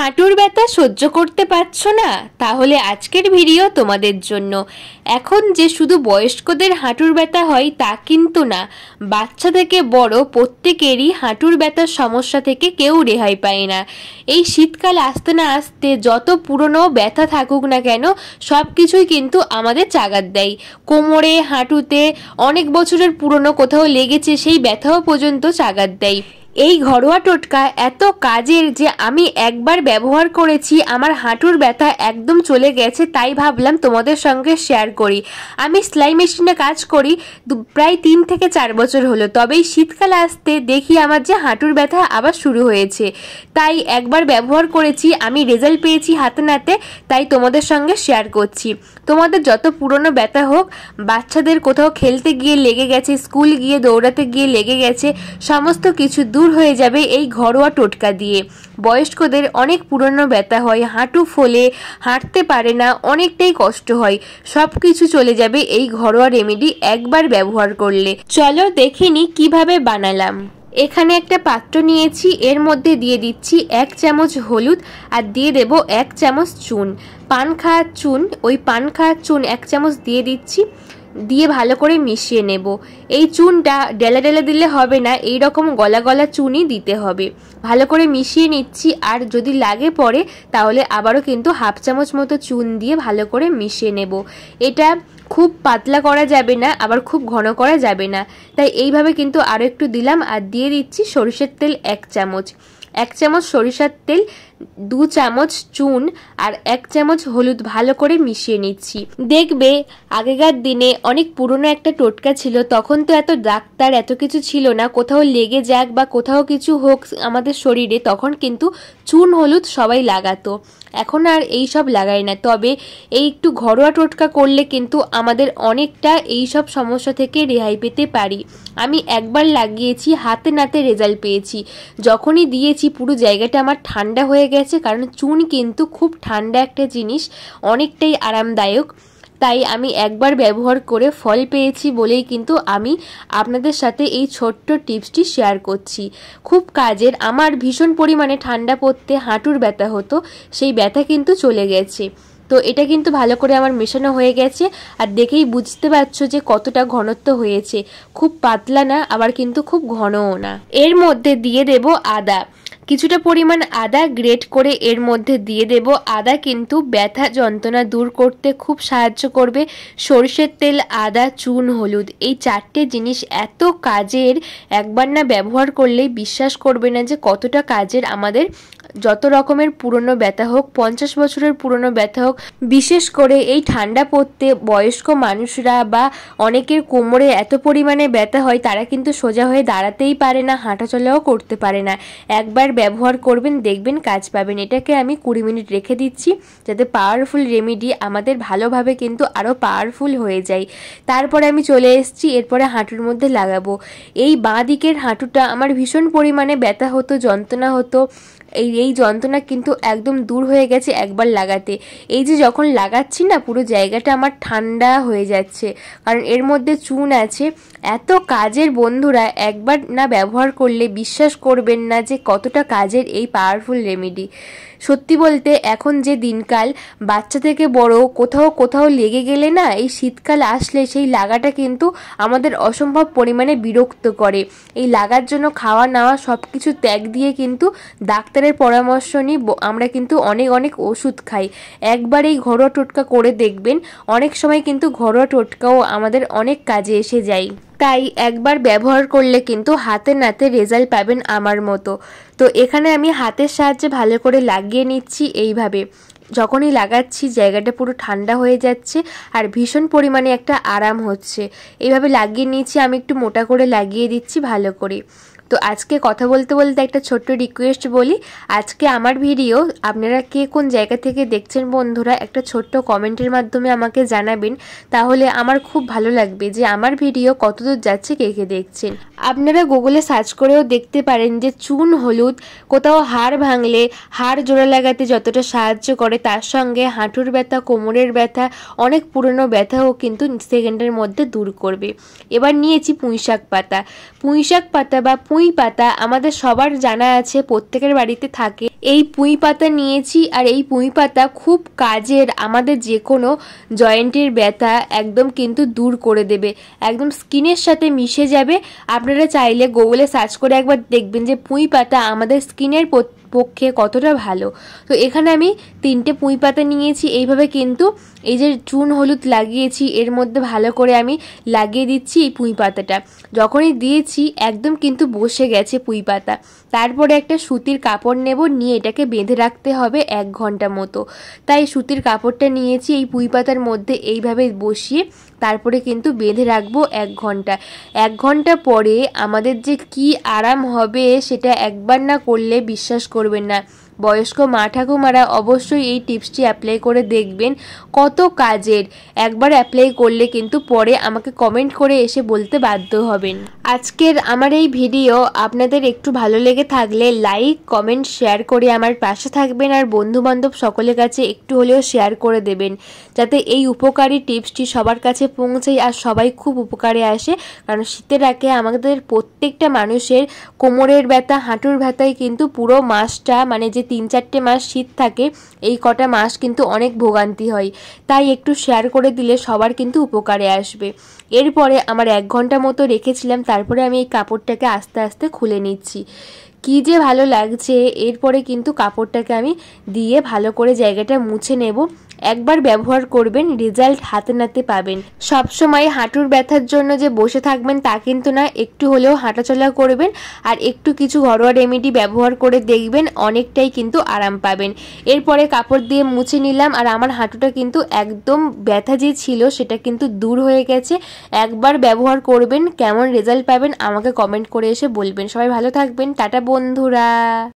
হাঁটুর ব্যথা সহ্য করতে পারছো না? তাহলে আজকের ভিডিও তোমাদের জন্য। এখন যে শুধু বয়স্কদের হাঁটুর ব্যথা হয় তা কিন্তু না, বাচ্চা থেকে বড় প্রত্যেকেরই হাঁটুর ব্যথার সমস্যা থেকে কেউ রেহাই পায় না। এই শীতকাল আসতে না আসতে যত পুরনো ব্যথা থাকুক না কেন, সব কিছুই কিন্তু আমাদের চাগাত দেয়। কোমরে, হাঁটুতে অনেক বছরের পুরনো কোথাও লেগেছে সেই ব্যথাও পর্যন্ত চাগাত দেয়। এই ঘরোয়া টোটকা এত কাজের যে আমি একবার ব্যবহার করেছি, আমার হাঁটুর ব্যথা একদম চলে গেছে। তাই ভাবলাম তোমাদের সঙ্গে শেয়ার করি। আমি সেলাই মেশিনে কাজ করি প্রায় 3 থেকে 4 বছর হলো, তবে এই শীতকাল আসতে দেখি আমার যে হাঁটুর ব্যথা আবার শুরু হয়েছে। তাই একবার ব্যবহার করেছি, আমি রেজাল্ট পেয়েছি হাতে নাতে, তাই তোমাদের সঙ্গে শেয়ার করছি। তোমাদের যত পুরনো ব্যথা হোক, বাচ্চাদের কোথাও খেলতে গিয়ে লেগে গেছে, স্কুল গিয়ে দৌড়াতে গিয়ে লেগে গেছে, সমস্ত কিছু দূর হয়ে যাবে এই ঘরোয়া টোটকা দিয়ে। বয়স্কদের অনেক পুরনো ব্যথা হয়, হাঁটু ফোলে, হাঁটতে পারে না, অনেকটাই কষ্ট হয়, সব কিছু চলে যাবে এই ঘরোয়া রেমেডি একবার ব্যবহার করলে। চলো দেখিনি কিভাবে বানালাম। এখানে একটা পাত্র নিয়েছি, এর মধ্যে দিয়ে দিচ্ছি 1 চামচ হলুদ আর দিয়ে দেব 1 চামচ চুন। পান খাওয়ার চুন, ওই পান খাওয়ার চুন 1 চামচ দিয়ে দিচ্ছি, দিয়ে ভালো করে মিশিয়ে নেব। এই চুনটা ডেলা ডেলা দিলে হবে না, এই রকম গলা গলা চুনই দিতে হবে। ভালো করে মিশিয়ে নিচ্ছি, আর যদি লাগে পরে তাহলে আবারও কিন্তু 1/2 চামচ মতো চুন দিয়ে ভালো করে মিশিয়ে নেব। এটা খুব পাতলা করা যাবে না, আবার খুব ঘন করা যাবে না, তাই এইভাবে কিন্তু আরও একটু দিলাম। আর দিয়ে দিচ্ছি সরিষার তেল 1 চামচ। 1 চামচ সরিষার তেল, 2 চামচ চুন আর 1 চামচ হলুদ ভালো করে মিশিয়ে নিচ্ছি। দেখবে আগেকার দিনে অনেক পুরনো একটা টোটকা ছিল, তখন তো এত ডাক্তার এত কিছু ছিল না। কোথাও লেগে যাক বা কোথাও কিছু হোক আমাদের শরীরে, তখন কিন্তু চুন হলুদ সবাই লাগাতো। এখন আর এই সব লাগাই না, তবে এই একটু ঘরোয়া টোটকা করলে কিন্তু আমাদের অনেকটা এই সব সমস্যা থেকে রেহাই পেতে পারি। আমি একবার লাগিয়েছি, হাতে নাতে রেজাল্ট পেয়েছি। যখনই দিয়েছি পুরো জায়গাটা আমার ঠান্ডা হয়ে গেছে, কারণ চুন কিন্তু খুব ঠান্ডা একটা জিনিস, অনেকটাই আরামদায়ক। তাই আমি একবার ব্যবহার করে ফল পেয়েছি বলেই কিন্তু আমি আপনাদের সাথে এই ছোট্ট টিপসটি শেয়ার করছি। খুব কাজের। আমার ভীষণ পরিমাণে ঠান্ডা পড়তে হাঁটুর ব্যথা হতো, সেই ব্যথা কিন্তু চলে গেছে। তো এটা কিন্তু ভালো করে আমার মেশানো হয়ে গেছে, আর দেখেই বুঝতে পারছো যে কতটা ঘনত্ব হয়েছে। খুব পাতলা না, আবার কিন্তু খুব ঘনও না। এর মধ্যে দিয়ে দেব আদা, কিছুটা পরিমাণ আদা গ্রেট করে এর মধ্যে দিয়ে দেব। আদা কিন্তু ব্যথা যন্ত্রণা দূর করতে খুব সাহায্য করবে। সরষের তেল, আদা, চুন, হলুদ, এই 4টে জিনিস এত কাজের, একবার না ব্যবহার করলেই বিশ্বাস করবে না যে কতটা কাজের। আমাদের যত রকমের পুরনো ব্যথা হোক, 50 বছরের পুরনো ব্যথা হোক, বিশেষ করে এই ঠান্ডা পড়তে বয়স্ক মানুষরা বা অনেকের কোমরে এত পরিমাণে ব্যথা হয়, তারা কিন্তু সোজা হয়ে দাঁড়াতেই পারে না, হাঁটাচলাও করতে পারে না। একবার ব্যবহার করবেন, দেখবেন কাজ পাবেন। এটাকে আমি 20 মিনিট রেখে দিচ্ছি, যাতে পাওয়ারফুল রেমেডি আমাদের ভালোভাবে কিন্তু আরও পাওয়ারফুল হয়ে যায়। তারপরে আমি চলে এসেছি, এরপরে হাঁটুর মধ্যে লাগাবো। এই বাঁ দিকের হাঁটুটা আমার ভীষণ পরিমাণে ব্যথা হতো, যন্ত্রণা হতো। এই যন্ত্রণা কিন্তু একদম দূর হয়ে গেছে একবার লাগাতে। এই যে যখন লাগাচ্ছি না, পুরো জায়গাটা আমার ঠান্ডা হয়ে যাচ্ছে, কারণ এর মধ্যে চুন আছে। এত কাজের বন্ধুরা, একবার না ব্যবহার করলে বিশ্বাস করবেন না যে কতটা কাজের এই পাওয়ারফুল রেমেডি। সত্যি বলতে এখন যে দিনকাল, বাচ্চা থেকে বড় কোথাও কোথাও লেগে গেলে না, এই শীতকাল আসলে সেই লাগাটা কিন্তু আমাদের অসম্ভব পরিমাণে বিরক্ত করে। এই লাগার জন্য খাওয়া নাওয়া সব কিছু ত্যাগ দিয়ে কিন্তু ডাক্তারের পরামর্শ নিই, আমরা কিন্তু অনেক অনেক ওষুধ খাই। একবার এই ঘরোয়া টোটকা করে দেখবেন, অনেক সময় কিন্তু ঘরোয়া টোটকাও আমাদের অনেক কাজে এসে যায়। তাই একবার ব্যবহার করলে কিন্তু হাতে নাতে রেজাল্ট পাবেন আমার মতো। তো এখানে আমি হাতের সাহায্যে ভালো করে লাগিয়ে নিচ্ছি। এইভাবে যখনই লাগাচ্ছি জায়গাটা পুরো ঠান্ডা হয়ে যাচ্ছে, আর ভীষণ পরিমাণে একটা আরাম হচ্ছে। এইভাবে লাগিয়ে নিচ্ছি, আমি একটু মোটা করে লাগিয়ে দিচ্ছি ভালো করে। তো আজকে কথা বলতে বলতে একটা ছোট্ট রিকোয়েস্ট বলি, আজকে আমার ভিডিও আপনারা কে কোন জায়গা থেকে দেখছেন বন্ধুরা, একটা ছোট্ট কমেন্টের মাধ্যমে আমাকে জানাবেন, তাহলে আমার খুব ভালো লাগবে যে আমার ভিডিও কতদূর যাচ্ছে, কে কে দেখছেন। আপনারা গুগলে সার্চ করেও দেখতে পারেন যে চুন হলুদ কোথাও হাড় ভাঙলে হাড় জোড়া লাগাতে যতটা সাহায্য করে, তার সঙ্গে হাঁটুর ব্যথা, কোমরের ব্যথা, অনেক পুরনো ব্যথাও কিন্তু সেকেন্ডের মধ্যে দূর করবে। এবার নিয়েছি পুঁইশাক পাতা। পুঁইশাক পাতা বা পুঁই পুঁই পাতা আমাদের সবার জানা আছে, প্রত্যেকের বাড়িতে থাকে। এই পুঁই পাতা নিয়েছি, আর এই পুঁই পাতা খুব কাজের, আমাদের যে কোনো জয়েন্টের ব্যথা একদম কিন্তু দূর করে দেবে, একদম স্কিনের সাথে মিশে যাবে। আপনারা চাইলে গুগলে সার্চ করে একবার দেখবেন যে পুঁই পাতা আমাদের স্কিনের পক্ষে কতটা ভালো। তো এখানে আমি 3টে পুঁই পাতা নিয়েছি। এইভাবে কিন্তু এই যে চুন হলুদ লাগিয়েছি এর মধ্যে ভালো করে আমি লাগিয়ে দিচ্ছি এই পুঁই পাতাটা। যখনই দিয়েছি একদম কিন্তু বসে গেছে পুঁই পাতা। তারপরে একটা সুতির কাপড় নেব, নিয়ে এটাকে বেঁধে রাখতে হবে 1 ঘন্টা মতো। তাই সুতির কাপড়টা নিয়েছি, এই পুঁই পাতার মধ্যে এইভাবে বসিয়ে তারপরে কিন্তু বেঁধে রাখবো 1 ঘন্টা। 1 ঘন্টা পরে আমাদের যে কি আরাম হবে সেটা একবার না করলে বিশ্বাস করবেন না। বয়স্ক মা ঠাকুমারা অবশ্যই এই টিপসটি অ্যাপ্লাই করে দেখবেন, কত কাজের। একবার অ্যাপ্লাই করলে কিন্তু পরে আমাকে কমেন্ট করে এসে বলতে বাধ্য হবেন। আজকের আমার এই ভিডিও আপনাদের একটু ভালো লেগে থাকলে লাইক কমেন্ট শেয়ার করে আমার পাশে থাকবেন, আর বন্ধু বান্ধব সকলের কাছে একটু হলেও শেয়ার করে দেবেন, যাতে এই উপকারী টিপসটি সবার কাছে পৌঁছায় আর সবাই খুব উপকারে আসে। কারণ শীতের আগে আমাদের প্রত্যেকটা মানুষের কোমরের ব্যথা, হাঁটুর ব্যথায় কিন্তু পুরো মাসটা, মানে যে 3-4টে মাস শীত থাকে, এই কটা মাস কিন্তু অনেক ভোগান্তি হয়। তাই একটু শেয়ার করে দিলে সবার কিন্তু উপকারে আসবে। এরপরে আমার 1 ঘন্টা মতো রেখেছিলাম, তারপরে আমি এই কাপড়টাকে আস্তে আস্তে খুলে নিচ্ছি। কি যে ভালো লাগছে। এরপরে কিন্তু কাপড়টাকে আমি দিয়ে ভালো করে জায়গাটা মুছে নেব। একবার ব্যবহার করবেন, রেজাল্ট হাতে নাতে পাবেন। সবসময় হাঁটুর ব্যথার জন্য যে বসে থাকবেন তা কিন্তু না, একটু হলেও হাঁটাচলা করবেন, আর একটু কিছু ঘরোয়া রেমেডি ব্যবহার করে দেখবেন, অনেকটাই কিন্তু আরাম পাবেন। এরপরে কাপড় দিয়ে মুছে নিলাম, আর আমার হাঁটুটা কিন্তু একদম ব্যথা যে ছিল সেটা কিন্তু দূর হয়ে গেছে। একবার ব্যবহার করবেন, কেমন রেজাল্ট পাবেন আমাকে কমেন্ট করে এসে বলবেন। সবাই ভালো থাকবেন, টাটা বন্ধুরা।